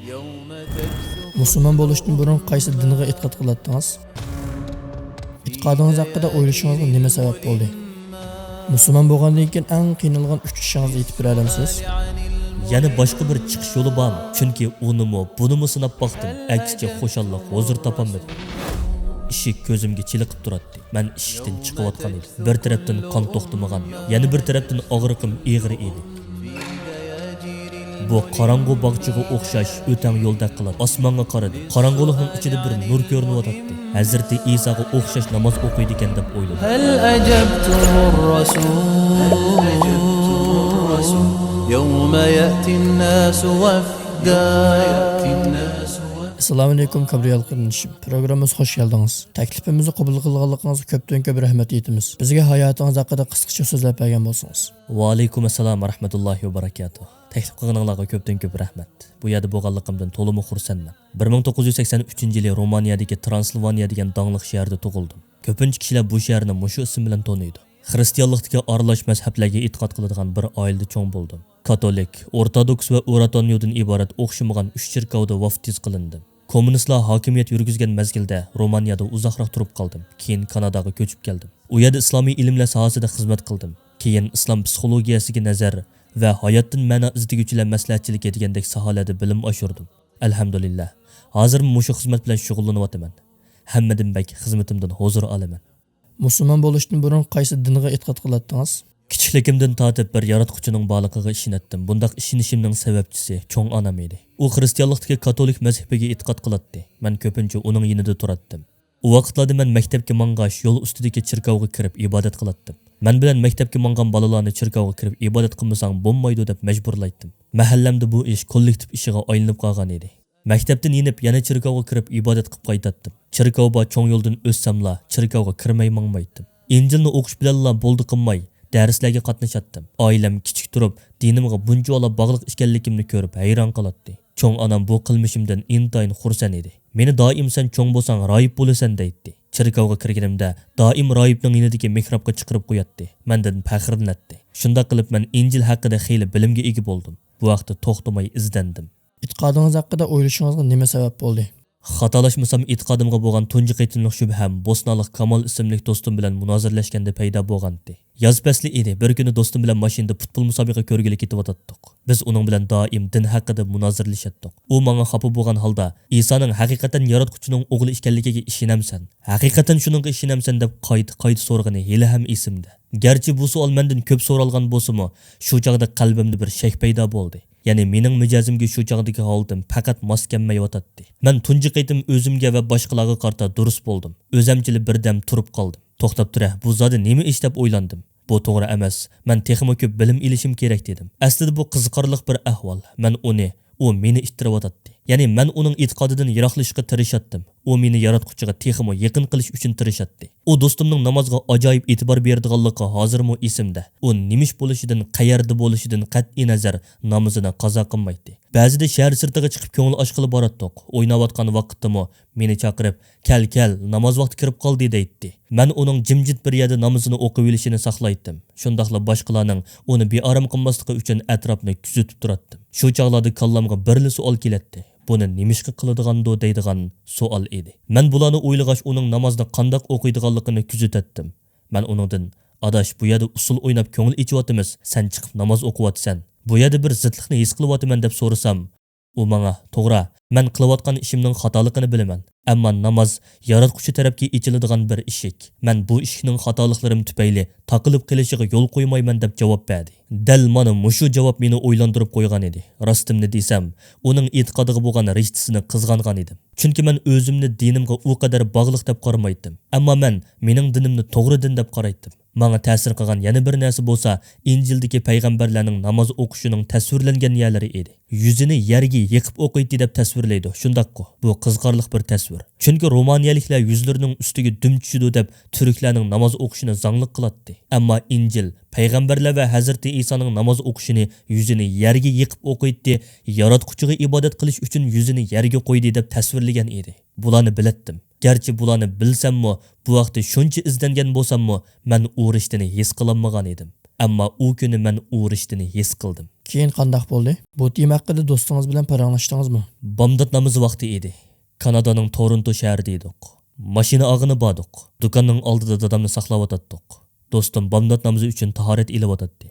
Müslüman bo'lishdan burun qaysi dinga e'tiqod qilardingiz? E'tiqodingiz haqida o'ylashingizga nima sabab bo'ldi? Müslüman bo'lgandan keyin eng qiynalgan 3 ishingizni aytib bera olamsiz? Yana boshqa bir chiqish yo'li bormi? Chunki unimi, bunimi sinab boqdim. Aksicha xo'shallik, huzur topolmadim. Ishik ko'zimga chiliqib turadi. Men ishikdan chiqayotgan edim. Bir tarafdan qon to'xtamagan, yana bir tarafdan og'riqim ig'ir edi. Bu qorong'u bog'chiga o'xshash o'tang yo'lda qilib osmonga qaradi. Qorong'ulikning ichida bir nur ko'rinyapti. Hazrati Isoga o'xshash namoz o'qiydi ekan deb o'yladim. Hal ajabtumur rasul yawma ya'tin-nasu wafda. Assalomu alaykum kabriyal qilishim. Programmamizga xush keldingiz. Taklifimizni qabul qilganligingizga ko'pdan-ko'p rahmat aytamiz. Bizga hayotingiz haqida qisqacha so'zlab bergan bo'lsangiz. Va alaykum assalom va rahmatullohi va barakatuh. Taklif qilganingizga ko'pdan-ko'p rahmat. Bu yerda bo'lganligimdan to'liq xursandman. 1983-yili Romaniyadagi Transilvaniya degan donglik shaharda tug'ildim. Ko'pincha kishilar bu shaharni mushu ism bilan taniydi. Xristianlikdagi aralash mazhablarga e'tiqod qiladigan bir oilada cho'ng bo'ldim. Katolik, Ortodoks va Oratoniyudan iborat o'xshamagan 3 cherkovda vaftiz qilindim. Kommunistlar hokimiyat yurgizgan mezgilda Romaniyada uzoqroq turib qoldim. Keyin Kanadaga ko'chib keldim. U yerda islomiy ilmlar sohasida xizmat qildim. Keyin islom psixologiyasiga nazar va hayotdan ma'no izlaguvchilar maslahatchiligi degandek sohalarda bilim oshirdim. Alhamdulillah. Hozir mushu xizmat bilan shug'ullanyapman. Hammadan bak xizmatimdan huzur olaman. Müslüman bo'lishdan burun qaysi dinga e'tiqod qilardingiz? Kichikligimdan tortib bir yaratquchining borligiga ishonatdim. Bundaq ishonishimning sababchisi cho'ng onam edi. U xristianlikdagi katolik mazhabiga e'tiqod qiladi. Men ko'pincha uning yonida turardim. U vaqtlarda men maktabga mang'ash yo'l ustidagi cherkovga kirib ibodat qilardim. Men bilan maktabga mang'an bolalarni cherkovga kirib ibodat qilmasang bo'lmaydi deb majburlaydim. Mahallamda bu ish kollektiv ishiga aylanib qolgan edi. Maktabdan yenib yana cherkovga kirib ibodat qilib qaytatdim. Cherkovga cho'ng yo'ldan o'ssamla cherkovga kirmay mangmaydim. Injilni o'qish bilanla bo'ldi qilmay darslarga qatnashatdim. Oilam kichik turib, dinimga buncha bog'liq ekanligimni ko'rib hayron qoladi. Cho'ng onam bu qilmishimdan intayin xursand edi. Meni doim sen cho'ng bo'lsang royib bo'lasan deydi. Cherkovga kirganimda doim royibning yonidagi mihrobga chiqarib qo'yadi. Mendan faxrlanadi. Shunda qilib men Injil haqida xeyli bilimga ega bo'ldim. Bu vaqtda to'xtamay izlandim. E'tiqodingiz haqida o'ylashingizga nima sabab bo'ldi? Xatolashmasam e'tiqodimga bo'lgan tunji qaytimlik shubham Bosnalik Kamol ismli do'stim bilan munozirlashganda paydo bo'lgandi. Yoz fasli edi. Bir kuni do'stim bilan mashinada futbol musobaqa ko'rgili ketib-o'tdik. Biz uning bilan doim din haqida munozirlashdik. U menga xafa bo'lgan holda Isoning haqiqatan yaratquchining o'g'li ekanligiga ishonamsan? Haqiqatan shuningga ishonamsan deb qayta so'ragani hali ham esimda. Garchi bu savol mendan ko'p so'ralgan bo'lsa-mu, shu chaqda qalbimda bir shak paydo bo'ldi. Ya'ni mening mijozimga shu chaqdagi holdim faqat mos kelmayotdi. Men tunji qaytim o'zimga va boshqalarga qarta durust bo'ldim. O'zimchili birdam turib qoldim. To'xtab tura, bu zodi nima ish deb o'ylandim. Bu to'g'ri emas. Men texnika ko'p bilim ilishim kerak dedim. Aslida bu qiziqarli bir ahvol. Men u meni ittirayotdi. Ya'ni men uning e'tiqodidan yiroqlashishga tirishatdim. U meni yaratquchiga texmo yaqin qilish uchun tirishatdi. U do'stimning namozga ajoyib e'tibor berdiganligi hozirmi esimda. U nimish bo'lishidan, qayerda bo'lishidan qat'iy nazar namozini qazo qilmaydi. Ba'zida shahar sirtiga chiqib ko'ngil ochqili boratdik. O'ynayotgan vaqtdami meni chaqirib, "Kel, namoz vaqti kirib qoldi" deydi. Men uning jimjit bir yerda namozini o'qib olishini saqlaydim. Shundaqla boshqalarning uni beorom qilmasligi uchun atrofni kuzatib turardim. Shu chaqlarda kallamga birli savol keladi. Buni nimishqa qiladigan-do deydigan savol edi. Men bularni o'ylagach uning namozni qanday o'qiydiganligini kuzatatdim. Men uningdan "Adash, bu yerda usul o'ynab ko'ngil ichyapmiz. Sen chiqib namoz o'qiyapsan. Bu yerda bir zidlikni his qilyapman" deb so'rasam, u menga "To'g'ri, men qilayotgan ishimning xatoligini bilaman. Ammo namoz yaratquchi tarafga ichiladigan bir ishik. Men bu ishning xatoliklarim tufayli taqilib qilishiga yo'l qo'ymayman" deb javob berdi. Dal mana mushu javob meni o'ylantirib qo'ygan edi. Rostimni desam, uning e'tiqodiga bo'lgan rishtisini qizg'angan edim. Chunki men o'zimni dinimga u qadar bog'liq deb qaramaydim. Ammo men mening dinimni to'g'ri din deb qaraydim. Menga ta'sir qilgan yana bir narsa bo'lsa, Injildagi payg'ambarlarning namoz o'qishining tasvirlangan yerlari edi. Yuzini yerga yiqib o'qiydi deb tasvirlaydi. Shundaqku, bu qiziqarli bir tasvir. Chunki Romaniyaliklar yuzlarining ustiga dum tushidi deb turklarning namoz o'qishini zanglik qiladi. Ammo Injil payg'ambarlar va Hazrati Isoning namoz o'qishini yuzini yerga yiqib o'qiydi, yaratquchiga ibodat qilish uchun yuzini yerga qo'ydi deb tasvirlagan edi. Bularni bilatdim. Gerçi bularni bilsammi, bu vaqtda shuncha izlangan bo'lsammi, men u rishtini his qilolmagan edim. Ammo u kuni men u rishtini his qildim. Keyin qandaq bo'ldi? Bu tema haqida do'stingiz bilan paranglashtingizmi? Bomdod namozi vaqti edi. Kanadaning Toronto shahrida edik. Mashina og'ini bordik. Do'konning oldida dadamni saqlab o'tdik. Do'stim bomdod namozi uchun tahorat ilib o'tdi.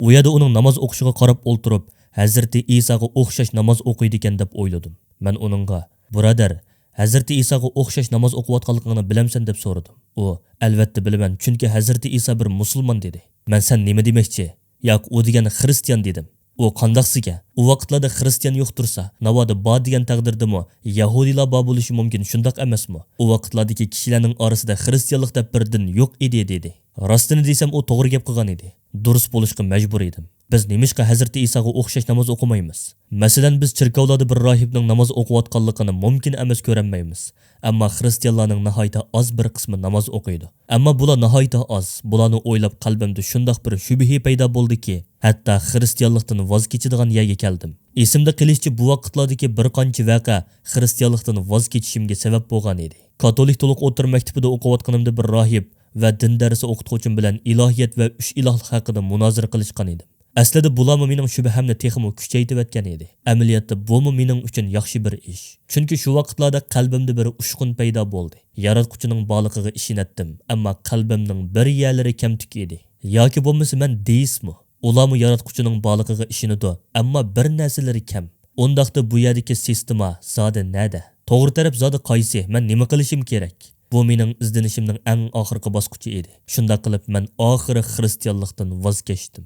U yerda uning namoz o'qishiga qarab o'ltirib, Hazrati Isoga o'xshash namoz o'qiydi ekan deb o'yladim. Men uningga, "Birodar, Hazrati Isoga o'xshash namoz o'qiyotganligini bilamsan?" deb so'radim. U, "Albatta bilaman, chunki Hazrati Iso bir musulmon" dedi. Men "Sen nima demoqchi? Yo'q, u degani xristian" dedim. U qandaqsiga? U vaqtlarda xristian yo'q tursa, navoda bor degan taqdirdami Yahudilar bor bo'lishi mumkin, shundoq emasmi? U vaqtlardagi kishilarning orasida xristianlik deb bir din yo'q edi dedi. Rostini desam, u to'g'ri gap qilgan edi. Durust bo'lishga majbur edim. Biz nemishqa Hazrati Isoga o'xshash namoz o'qimaymiz? Masalan, biz cherkovlarda bir rohibning namoz o'qiyotganligini mumkin emas ko'rmaymiz. Ammo xristianlarning nihoyatda oz bir qismi namoz o'qiydi. Ammo bular nihoyatda oz. Bularni o'ylab qalbimda shundoq bir shubha paydo bo'ldiki, hatto xristianlikdan voz kechadigan yerga keldim. Esimda qilishchi bu vaqtlardagi bir qancha voqea xristianlikdan voz kechishimga sabab bo'lgan edi. Katolik to'liq o'tir maktabida o'qiyotganimda bir rohib va din darsi o'qituvchim bilan ilohiyat va uch ilohlik haqida munozara qilishgan edim. Aslida bularmi mening shubhamni texmo kuchaytirib o'tgan edi. Amaliyotda bumi mening uchun yaxshi bir ish. Chunki shu vaqtlarda qalbimda bir ushqun paydo bo'ldi. Yaratquchining borligiga ishonatdim, ammo qalbimning bir yerlari kamtuk edi. Yoki bo'lmasa men deistmi? Ularmi yaratquchining borligiga ishonadi, ammo bir narsalari kam. Undaqda bu yerdagi sistema zodi nada? To'g'ri taraf zodi qaysi? Men nima qilishim kerak? Bu mening izlanishimning eng oxirgi bosqichi edi. Shunda qilib men oxiri xristianlikdan voz kechdim.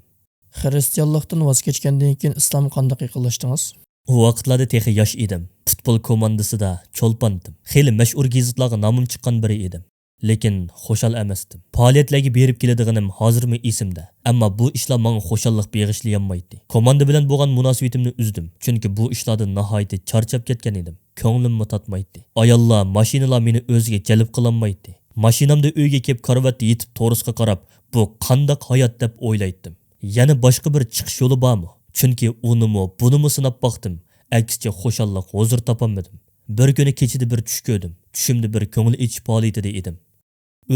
Xristianlikdan voz kechgandan keyin islomga qanday yaqinlashdingiz? U vaqtlarda texi yosh edim. Futbol komandasida cho'lpandim. Xeyli mashhur gazetlarga nomim chiqqan biri edim. Lekin xo'shal emasdim. Faoliyatlarga berib keladiganim hozirmi esimda. Ammo bu ishlar menga xo'shallik beg'ishlayolmaydi. Komanda bilan bo'lgan munosabatimni uzdim. Chunki bu ishlardan nihoyatda charchab ketgan edim. Ko'nglimni tatmaydi. Ayollar, mashinalar meni o'ziga jalb qilolmaydi. Mashinamda uyga kelib karvatda yetib to'risga qarab, bu qanday hayot deb o'ylaydim. Yana boshqa bir chiqish yo'li bormi? Chunki unimi, bunimi sinab boqdim. Aksicha xo'shallik huzur topolmadim. Bir kuni kechida bir tush ko'rdim. Tushimda bir ko'ngil ichish faoliyatida edim.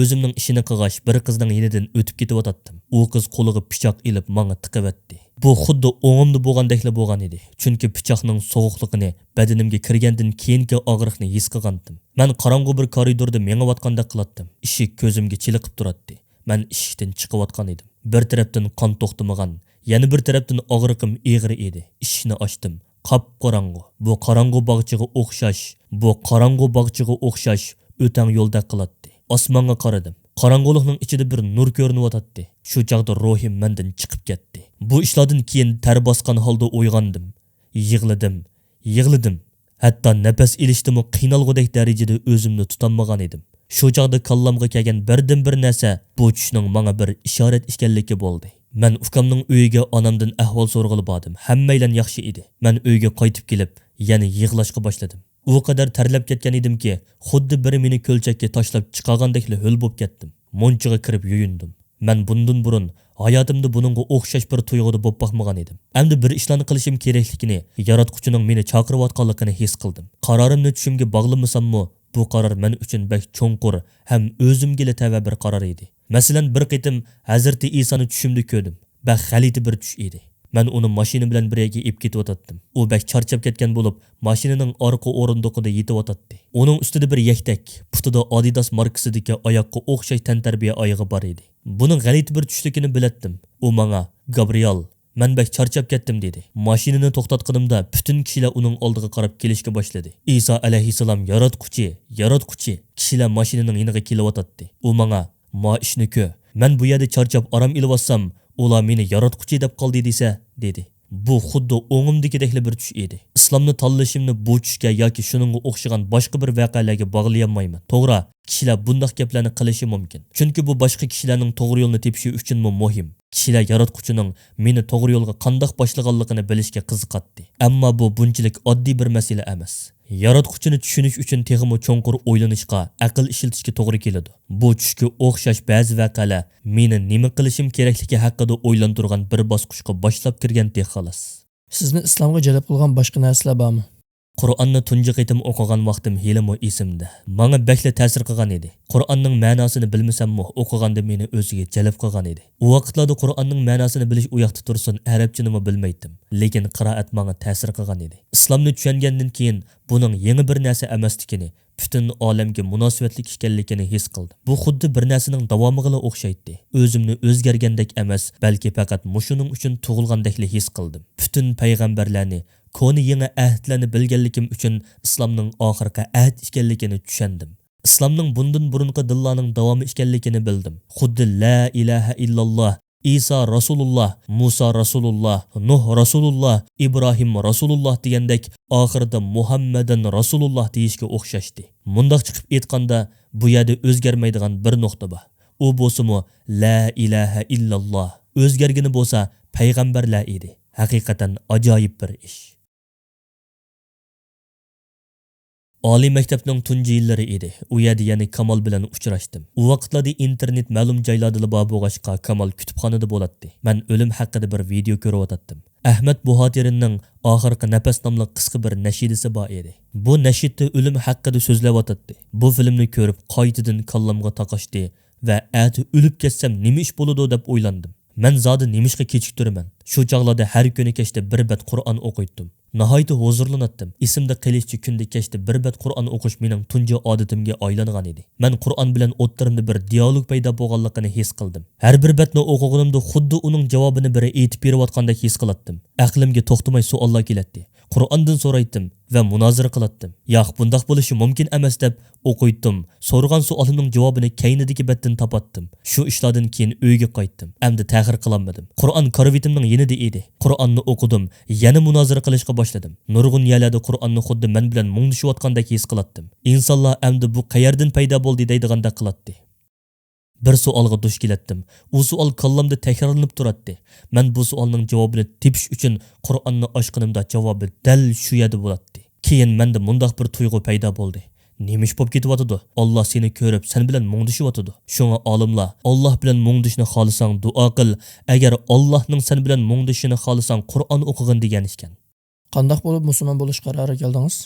O'zimning ishini qilg'ash bir qizning yenidan o'tib ketayotdim. U qiz qo'liga pichoq ilib menga tiqavatdi. Bu xuddi o'ngimda bo'lgandekla bo'lgan edi. Chunki pichoqning sovuqligini badanimga kirgandan keyingi og'riqni his qilgandim. Men qorong'u bir koridorda mengayotgandek qilatdim. Eshik ko'zimga chiliqib turardi. Men eshikdan chiqayotgan edim. Bir tarafdan qon to'xtamagan, yana bir tarafdan og'riqim og'ir edi. Eshikni ochdim. Qop-qorong'u. Bu qorong'u bog'chiga o'xshash o'tang yo'lda qilatdi. Osmonga qaradim. Qorong'ulikning ichida bir nur ko'rinayotdi. Shu chaqda ruhim mendan chiqib ketdi. Bu ishlardan keyin tar bosgan holda uyg'ondim. Yig'ladim. Hatto nafas ilishdimi qiynalgudek darajada o'zimni tutolmagan edim. Shu chaqda kallamga kelgan birdan bir narsa bu tushning menga bir ishorat ekanligi bo'ldi. Men ukamning uyiga onamdan ahvol so'rg'ili bordim. Hammaylar yaxshi edi. Men uyga qaytib kelib, yana yig'lashga boshladim. U qadar tarlab ketgan edimki, xuddi biri meni ko'lchakka tashlab chiqargandekla ho'l bo'lib ketdim. Munchiga kirib yuyundim. Men bundan burun hayotimda buningga o'xshash bir tuyg'uda bo'lib boqmagan edim. Endi bir ishlarni qilishim kerakligini, yaratquchining meni chaqirayotganligini his qildim. Qarorimni tushimga bog'lamasammi, bu qaror men uchun bek cho'nqur ham o'zimga tava bir qaror edi. Masalan, bir qitim Hazrati Isoni tushimda ko'rdim. Bak g'alati bir tush edi. Men uni mashina bilan birga ib ketayotdim. U bak charchab ketgan bo'lib, mashinaning orqa o'rindiqida yetayotdi. Uning ustida bir yaktak, putida Adidas markasidagi oyoqqa o'xshash tantarbiya oyog'i bor edi. Buning g'alati bir tushligini bilatdim. U menga, "Gabriel, men bak charchab ketdim" dedi. Mashinani to'xtatganimda butun kishilar uning oldiga qarab kelishga boshladi. Iso alayhissalom yaratquchi. Kishilar mashinaning yoniga kelyotdi. U menga, "Ma ishni ko'r. Men bu yerda charchab aram ilyapsam, ular meni yaratquchi deb qoldi desa", dedi. Bu xuddi o'ngimdagidekli bir tush edi. Islomni tanlashimni bu tushga yoki shuningga o'xshagan boshqa bir voqealarga bog'layolmayman. To'g'ri, kishilar bunday gaplarni qilishi mumkin. Chunki bu boshqa kishilarning to'g'ri yo'lni tepishi uchun muhim. Kishilar yaratquchining meni to'g'ri yo'lga qanday boshlaganligini bilishga qiziqadi. Ammo bu bunchalik oddiy bir masala emas. Yaratquchini tushunish uchun texmo cho'nqur o'ylanishga, aql ishlatishga to'g'ri keladi. Bu tushga o'xshash ba'zi voqealar meni nima qilishim kerakligi haqida o'ylantirgan bir bosqichga boshlab kirgandek xolos. Sizni islomga jalb qilgan boshqa narsalar bormi? Qur'onni tunji qitim o'qigan vaqtim helimi esimda. Menga bekli ta'sir qilgan edi. Qur'onning ma'nosini bilmasammi, o'qiganda meni o'ziga jalb qilgan edi. U vaqtlarda Qur'onning ma'nosini bilish u yoqda tursin, arabchani bilmaydim, lekin qiroat menga ta'sir qilgan edi. Islomni tushungandan keyin buning yangi bir narsa emasligini, butun olamga munosabatli ekanligini his qildim. Bu xuddi bir narsaning davomiga o'xshaydi. O'zimni o'zgargandek emas, balki faqat mushuning uchun tug'ilgandekli his qildim. Butun payg'ambarlarni koni yangi ahdlarni bilganligim uchun islomning oxirgi ahd ekanligini tushundim. Islomning bundan burungi dillarning davomi ekanligini bildim. Xuddi la ilaha illalloh, İsa Rasulullah, Musa Rasulullah, Nuh Rasulullah, İbrahim Rasulullah degandek oxirida Muhammadin Rasulullah deyishga o'xshashdi. Mundaq chiqib aytganda, bu yerda o'zgarmaydigan bir nuqta bor. U bo'lsa-mu la ilaha illalloh. O'zgargani bo'lsa payg'ambarlar edi. Haqiqatan ajoyib bir ish. Oliy maktabning tunji yillari edi. U yerda yana Kamol bilan uchrashdim. U vaqtlarda internet ma'lum joylarda bor bo'lg'achqa Kamol kutubxonada bo'ladi. Men o'lim haqida bir video ko'rib Ahmad Buxotiriyning oxirgi nafas nomli qisqa bir nashidasi bor edi. Bu nashidda o'lim haqida so'zlayotdi. Bu filmni ko'rib qaytadan kallamga taqashdi va ati o'lib ketsam nima ish bo'ladi deb o'ylandim. Men zodi nimishqa kechiktiraman. Shu chog'larda har kuni kechda bir bet Qur'on o'qiydim. Nihoyat huzurlanatdim. Esimda qilishchi kunda kechda bir bet Qur'on o'qish mening tunji odatimga aylangan edi. Men Qur'on bilan o'ttirimda bir dialog paydo bo'lganligini his qildim. Har bir betni o'qiganimda xuddi uning javobini biri aytib berayotgandek his qilatdim. Aqlimga to'xtamay savollar keladi. Qur'ondan so'raydim va munozara qilatdim. Yo'q, bundoq bo'lishi mumkin emas deb o'qiydim. So'rgan savolimning javobini keynidagi betdan topatdim. Shu ishlardan keyin uyga qaytdim. Endi ta'xir qilolmadim. Qur'on karvitimning yenida edi. Qur'onni o'qidim, yana munozara qilishga boshladim. Nurg'un yerlarda Qur'onni xuddi men bilan mungdishayotgandek his qilatdim. Insonlar endi bu qayerdan paydo bo'ldi deydigandek qilatdi. Bir savolga duch kelatdim. U savol kallamda takrorlanib turadi. Men bu savolning javobini tepish uchun Qur'onni ochganimda javobi dal shu yerda bo'ladi. Keyin menda mundaq bir tuyg'u paydo bo'ldi. Nemish bo'lib ketyapti? Alloh seni ko'rib, sen bilan mungdishyapti. Shunga olimlar, Alloh bilan mungdishni xohlasang duo qil. Agar Allohning sen bilan mungdishini xohlasang Qur'on o'qigin degan ekan. Qandaq bo'lib musulmon bo'lish qarori keldingiz?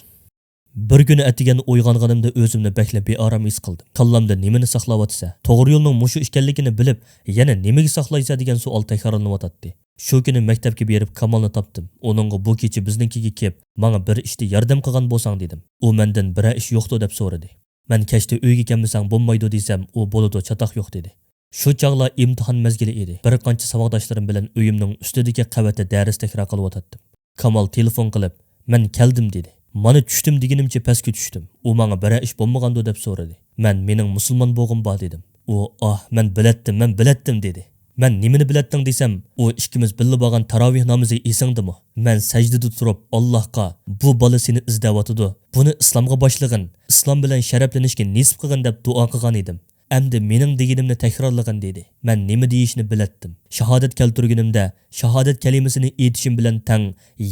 Bir kuni atigan uyg'onganimda o'zimni bakla bearam his qildim. Kallamda nimani saqlayotsa, to'g'ri yo'lning mushu ekanligini bilib, yana nimaga saqlaysa degan savol takrorlanayotdi. Shu kuni maktabga berib Kamolni topdim. Uningga bu kecha biznikiga kelib, menga bir ishda yordam qilgan bo'lsang dedim. U mendan bir ish yo'qdi deb so'radi. Men kechda uyga kelmasang bo'lmaydi desam, u bo'ladi, chatoq yo'q dedi. Shu chog'lar imtihon mezgili edi. Bir qancha savodoshlarim bilan uyimning ustidagi qavatda dars takrar qilyotdim. Kamol telefon qilib, "Men keldim" dedi. Mana tushdim deganimcha pastga tushdim. U menga bir ish bo'lmagandi deb so'radi. Mening musulmon bo'lg'im bor dedim. U men bilatdim dedi. Men nimani bilatding desam, u ikkimiz birga bo'lgan tarovih namozi esingdimi? Men sajdada turib Allohga bu bola seni izlayotdi. Buni islomga boshlag'in, islom bilan sharaflanishga nisb qilgin deb duo qilgan edim. Endi mening deganimni takrorlagan dedi. Men nima deyishni bilatdim. Shahodat keltirganimda, shahodat kalimasini aytishim bilan tang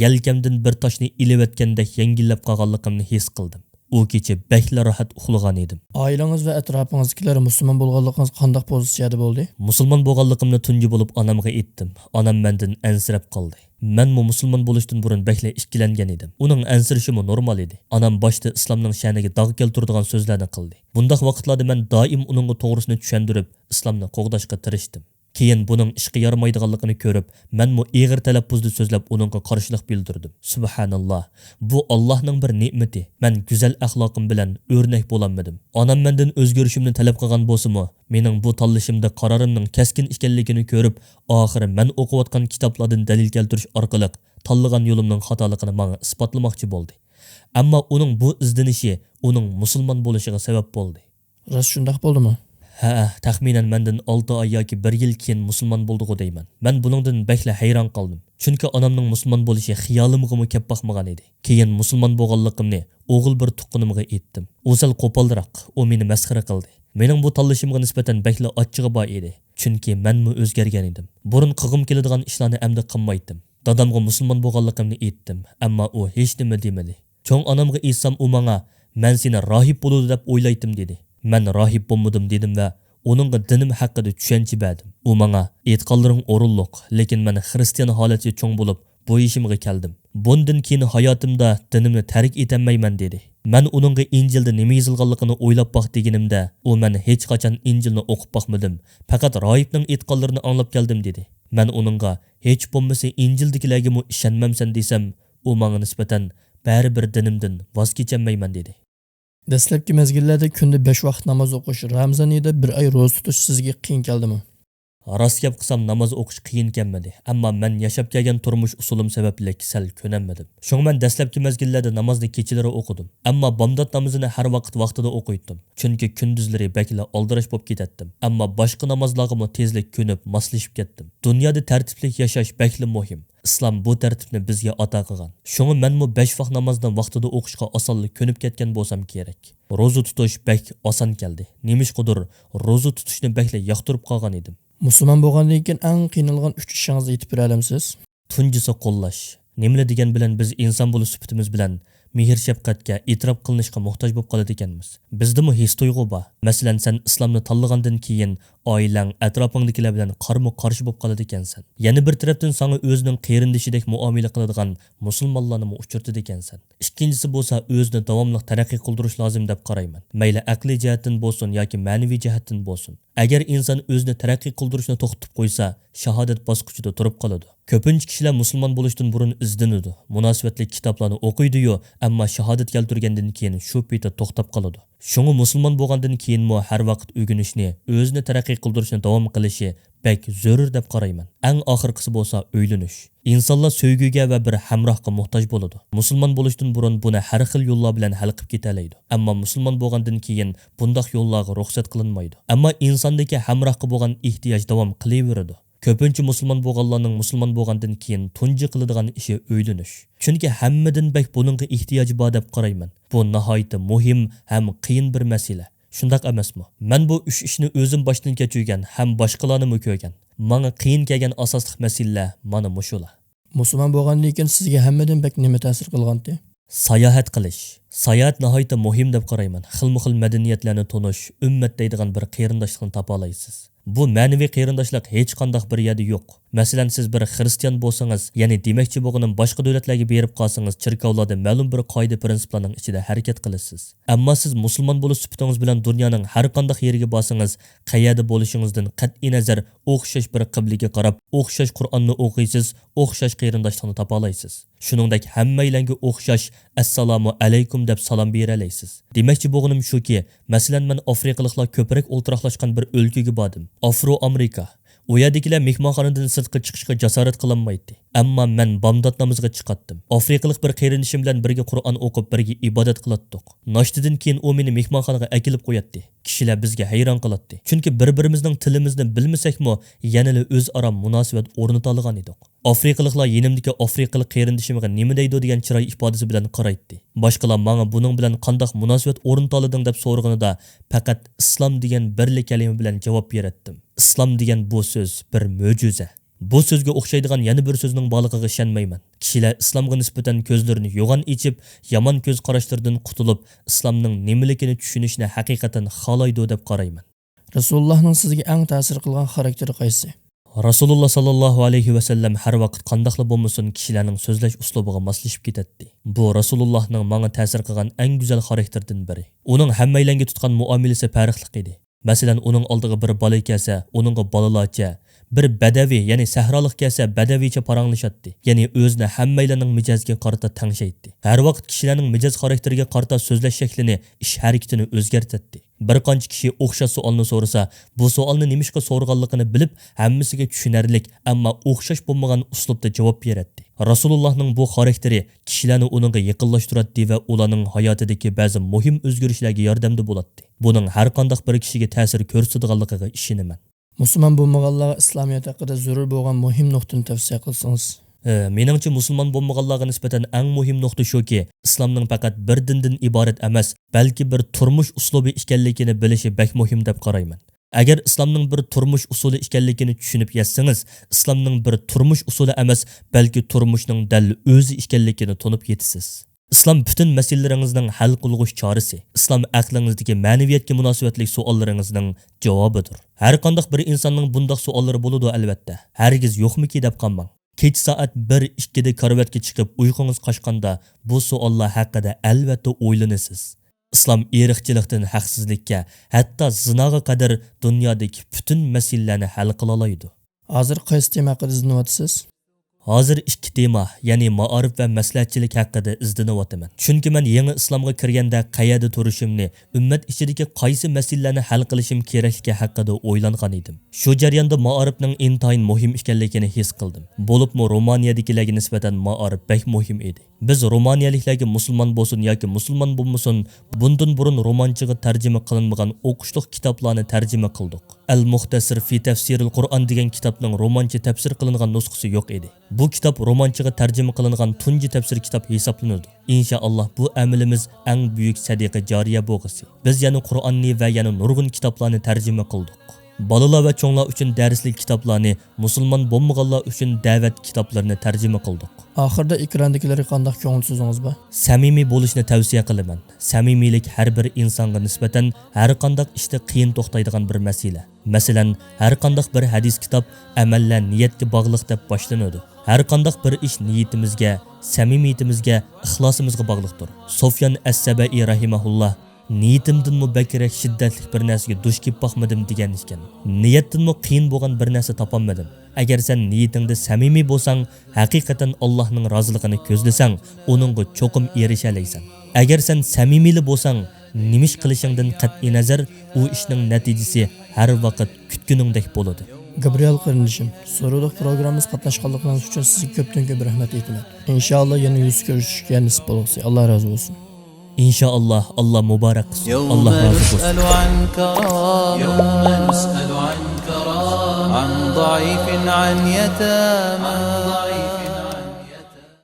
yelkamdan bir toshni ilib o'tgandek yengillab qolganligimni his qildim. U kecha bakla rohat uxlagan edim. Oilangiz va atrofingizdagilar musulmon bo'lganligingiz qanday pozitsiyada bo'ldi? Musulmon bo'lganligimni tunji bo'lib onamga aytdim. Onam mendan ansirab qoldi. Men musulmon bo'lishdan burun bakla ikkilangan edim. Uning ansirishimi normal edi. Onam boshda islomning sha'niga dog' keltiradigan so'zlarni qildi. Bundaq vaqtlarda men doim uningga to'g'risini tushuntirib, islomni qo'g'dashga tirishdim. Keyin buning ishga yaramaydiganligini ko'rib, menmi ig'ir talaffuzda so'zlab uningga qarshilik bildirdim. Subhanalloh, bu Allohning bir ne'mati. Men go'zal axloqim bilan o'rnak bo'lolmadim. Onam mendan o'zgarishimni talab qilgan bo'lsa-mu, mening bu tanlashimda qarorimning keskin ekanligini ko'rib, oxiri men o'qiyotgan kitoblardan dalil keltirish orqali tanlagan yo'limning xatoligini menga isbotlamoqchi bo'ldi. Ammo uning bu izdenishi uning musulmon bo'lishiga sabab bo'ldi. Rost shunday bo'ldimi? Taxminan mendan 6 oy yoki 1 yil keyin musulmon bo'ldigu deyman. Men buningdan bakla hayron qoldim. Chunki onamning musulmon bo'lishi xiyolimga kelib boqmagan edi. Keyin musulmon bo'lganligimni o'g'il bir tuqqunimga aytdim. U sal qo'polroq, u meni masxara qildi. Mening bu tanlashimga nisbatan bakla ochchig'i bor edi. Chunki menmi o'zgargan edim. Burun qilg'im keladigan ishlarni endi qilmaydim. Dadamga musulmon bo'lganligimni aytdim, ammo u hech nima demadi. Cho'ng onamga aytsam, u menga "Men seni rohib bo'ladi deb o'ylaydim" dedi. Men rohib bo'lmadim dedim va uningga dinim haqida tushuncha berdim. U menga "E'tiqodlaring o'rinliq, lekin men xristian holatga cho'ng bo'lib, bu ishimga keldim. Bundan keyin hayotimda dinimni tark etenmayman dedi. Men uningga Injilda nima yozilganligini o'ylab baq deganimda, u men hech qachon Injilni o'qib baqmadim. Faqat rohibning aytganlarini anglab keldim dedi. Men uningga hech bo'lmasa Injildagilarga ishonmamsan desam, u menga nisbatan baribir dinimdan voz kecholmayman dedi. Dastlabki mezgillarda kunda 5 vaqt namoz o'qish, Ramazon oyida 1 oy ro'za tutish sizga qiyin keldimi? Rost gap qilsam namoz o'qish qiyin kelmadi. Ammo men yashab kelgan turmush usulim sababli sal ko'nanmadim. Shunga men dastlabki mezgillarda namozni kechalari o'qidim. Ammo bomdod namozini har vaqtida o'qiydim. Chunki kunduzlari bakla oldirash bo'lib ketatdim. Ammo boshqa namozlarga tezlik ko'nib, moslashib ketdim. Dunyoda tartibli yashash bakli muhim. İslam bu tartibni bizga ato qilgan. Shunga men 5 vaqt namozni vaqtida o'qishga osonlik ko'nib ketgan bo'lsam kerak. Ro'za tutish bak oson keldi. Nemishqidir ro'za tutishni bakla yoqtirib qolgan edim. Musulmon bo'lgandan keyin eng qiynalgan 3 ishingizni aytib bera olamsiz? Tunjisi qo'llash. Nimlar degan bilan biz inson bo'lish sifatimiz bilan mehr shafqatga e'tirof qilinishga muhtoj bo'lib qoladi ekanmiz. Bizdami his tuyg'u bor. Masalan, sen islomni tanlagandan keyin oilang, atrofingdagilar bilan qarshi bo'lib qoladi ekansan. Yana bir tarafdan sana o'zining qarindishidek muomala qiladigan musulmonlarni uchirtadi ekansan. Ikkinchisi bo'lsa o'zini davomli taraqqiy qildirish lozim deb qarayman. Mayli aqliy jihatdan bo'lsin yoki ma'naviy jihatdan bo'lsin. Agar inson o'zini taraqqiy qildirishni to'xtatib qo'ysa, shahodat bosqichida turib qoladi. Ko'pincha kishilar musulmon bo'lishdan burun izlanadi. Munosabatli kitoblarni o'qiydi-yu, ammo shahodat keltirgandan keyin shu paytda to'xtab qoladi. Shunga musulmon bo'lgandan keyin har vaqt o'rganishni, o'zini taraqqiy qildirishni davom qilishi bek zarur deb qarayman. Eng oxirgisi bo'lsa o'ylanish. İnsanlar söygüge ve bir hamrohga muhtoj bo'ladi. Musulmon bo'lishdan burun buni har xil yo'llar bilan hal qilib ketalaydi. Ammo musulmon bo'lgandan keyin bunday yo'llarga ruxsat qilinmaydi. Ammo insondagi hamrohga bo'lgan ehtiyoj davom qilaveradi. Ko'pincha musulmon bo'lganlarning musulmon bo'lgandan keyin tunji qiladigan ishi o'ylanish. Chunki hammadan bek buningga ehtiyoji bor deb qarayman. Bu nihoyatda muhim ham qiyin bir masala. Shundaq emasmi? Men bu 3 ishni o'zim boshdan kechirgan ham boshqalarni ko'rgan. Menga qiyin kelgan asosli masalalar mana mushular. Musulmon bo'lgandan keyin sizga hammadan bek nima ta'sir qilgandi? Sayohat qilish. Sayohat nihoyatda muhim deb qarayman. Xilma-xil madaniyatlarni tonish, ummat deydigan bir qarindoshlikni topa olasiz. Bu ma'naviy qarindoshlik hech qanday bir yerda yo'q. Masalan, siz bir xristian bo'lsangiz, ya'ni demakchi bo'lganim boshqa davlatlarga berib qolsangiz, chirkovlarda ma'lum bir qoida prinsiplarning ichida harakat qilasiz. Ammo siz musulmon bo'lish sifatingiz bilan dunyoning har qanday yeriga borsangiz, qayerda bo'lishingizdan qat'iy nazar o'xshash bir qiblaga qarab, o'xshash Qur'onni o'qiysiz, o'xshash qarindoshlikni topa olasiz. Shuningdek, hammalarga o'xshash assalomu alaykum deb salom bera olasiz. Demakchi bo'lganim shuki, masalan, men afrikaliklar ko'proq o'ltiraqlashgan bir o'lkaga bordim. Afro-Amerika. U yerdagilar mehmonxonadan sirtqa chiqishga jasorat qilolmaydi. Ammo men bomdod namoziga chiqatdim. Afrikalik bir qarindishim bilan birga Qur'on o'qib, birga ibodat qilatdik. Noshtadan keyin u meni mehmonxonaga akilib qo'yatdi. Kishilar bizga hayron qoladi. Chunki bir-birimizning tilimizni bilmasakmi, yanada o'zaro munosabat o'rnata olgan edik. Afrikaliklar yenimdagi afrikalik qarindishimga nima deydi degan chiroy ifodasi bilan qaraydi. Boshqalar menga buning bilan qanday munosabat o'rnata olding deb so'raganida faqat islom degan birli kalima bilan javob beratdim. İslam degan bu so'z bir mo'jiza. Bu so'zga o'xshaydigan yana bir so'zning borligiga ishonmayman. Kishilar islomga nisbatan ko'zlarini yo'g'on ichib, yomon ko'z qarashlardan qutulib, islomning nimaligini tushunishni haqiqatan xohlaydi deb qarayman. Rasulullohning sizga eng ta'sir qilgan xarakteri qaysi? Rasululloh sallallohu alayhi va sallam har vaqt qandaqli bo'lmasin kishilarning so'zlash uslubiga moslashib ketadi. Bu Rasulullohning menga ta'sir qilgan eng go'zal xarakterdan biri. Uning hammalarga tutgan muomalasi farqli edi. Masalan, uning oldiga bir bola kelsa, uningga bolalarcha, bir badaviy, ya'ni sahrolik kelsa, badaviycha paranglashadi. Ya'ni o'zini hammalarning mijoziga qarata tangshaydi. Har vaqt kishilarning mijoz xarakteriga qarata so'zlash shaklini, ish harakatini o'zgartirdi. Bir qancha kishi o'xshash savolni so'rasa, bu savolni nimishqa so'rganligini bilib, hammasiga tushunarlik, ammo o'xshash bo'lmagan uslubda javob beradi. Rasulullohning bu xarakteri kishilarni uningga yaqinlashtiradi va ularning hayotidagi ba'zi muhim o'zgarishlarga yordamda bo'ladi. Buning har qanday bir kishiga ta'sir ko'rsatadiganligiga ishonaman. Musulmon bo'lmaganlarga islomiyat haqida zarur bo'lgan muhim nuqtani tavsiya qilsangiz. Meningcha musulmon bo'lmaganlarga nisbatan eng muhim nuqta shuki, islomning faqat bir dindan iborat emas, balki bir turmush uslubi ekanligini bilishi bek muhim deb qarayman. Agar islomning bir turmush usuli ekanligini tushunib yetsangiz, islomning bir turmush usuli emas, balki turmushning dal o'zi ekanligini tunib yetasiz. İslam bütün meselelerinizden hal qilg'uch chorasi. İslam aqlingizdagi ma'naviyatga munosabatli savollaringizning javobidir. Har qanday bir insonning bunday savollari bo'ladi albatta. Hargiz yo'qmiki deb qolmang. Kech soat 1-2da karvatga chiqib uyqungiz qochganda bu savollar haqida albatta o'ylanasiz. Islom irqchilikdan haqsizlikka, hatto zinoga qadar dunyodagi butun masalalarni hal qila oladi. Hozir qaysi tema haqida izlanyapsiz? Hozir ikki tema, ya'ni ma'arif va maslahatchilik haqida izlanyapman. Chunki men yangi islomga kirganda qayerda turishimni, ummat ichidagi qaysi masalalarni hal qilishim kerakligi haqida o'ylangan edim. Shu jarayonda ma'arifning intayin muhim ekanligini his qildim. Bo'libmi Romaniyadagilarga nisbatan ma'arif bek muhim edi. Biz Romaniyaliklarga musulmon bo'lsin yoki musulmon bo'lmasin, bundan burun romanchaga tarjima qilinmagan o'qishliq kitoblarni tarjima qildik. Al-Muxtasir fi tafsiril Qur'on degan kitobning romancha tafsir qilingan nusxasi yo'q edi. Bu kitob romanchaga tarjima qilingan tunji tafsir kitob hisoblanadi. Inshaalloh bu amalimiz eng buyuk sadiqa joriya bo'lg'isi. Biz yana Qur'onni va yana nurg'un kitoblarni tarjima qildik. Balalar va cho'nglar uchun darslik kitoblarni, musulmon bo'lmaganlar uchun da'vat kitoblarini tarjima qildik. Oxirda ekrandagilarga qanday ko'ngil so'zingiz bor? Samimiy bo'lishni tavsiya qilaman. Samimiylik har bir insonga nisbatan har qanday ishda qiyin to'xtaydigan bir masala. Masalan, har qanday bir hadis kitob amallar niyatga bog'liq deb boshlanadi. Har qanday bir ish niyatimizga, samimiyatimizga, ixlosimizga bog'liqdir. Sufyan as-Sabai rahimahulloh niyatimdan bakrak shiddatli bir narsaga duch kelib boqmadim degan ekan. Niyatdan qiyin bo'lgan bir narsa topolmadim. Agar sen niyatingda samimiy bo'lsang, haqiqatan Allohning roziligini ko'zlasang, uningga cho'qim erisha olaysan. Agar sen samimiy bo'lsang, nimish qilishingdan qat'iy nazar, u ishning natijasi har vaqt kutguningdek bo'ladi. Gabriel qarindishim, so'rovlik programmamiz qatnashganligingiz uchun sizga ko'pdan-ko'p rahmat aytaman. Inshaalloh yana yuz ko'rishishga nasib bo'lsin. Alloh rozi bo'lsin. İnşallah Allah mübarek kılsın. Allah razı olsun. يوم نسأل عن كرام عن ضعيف عن يتامى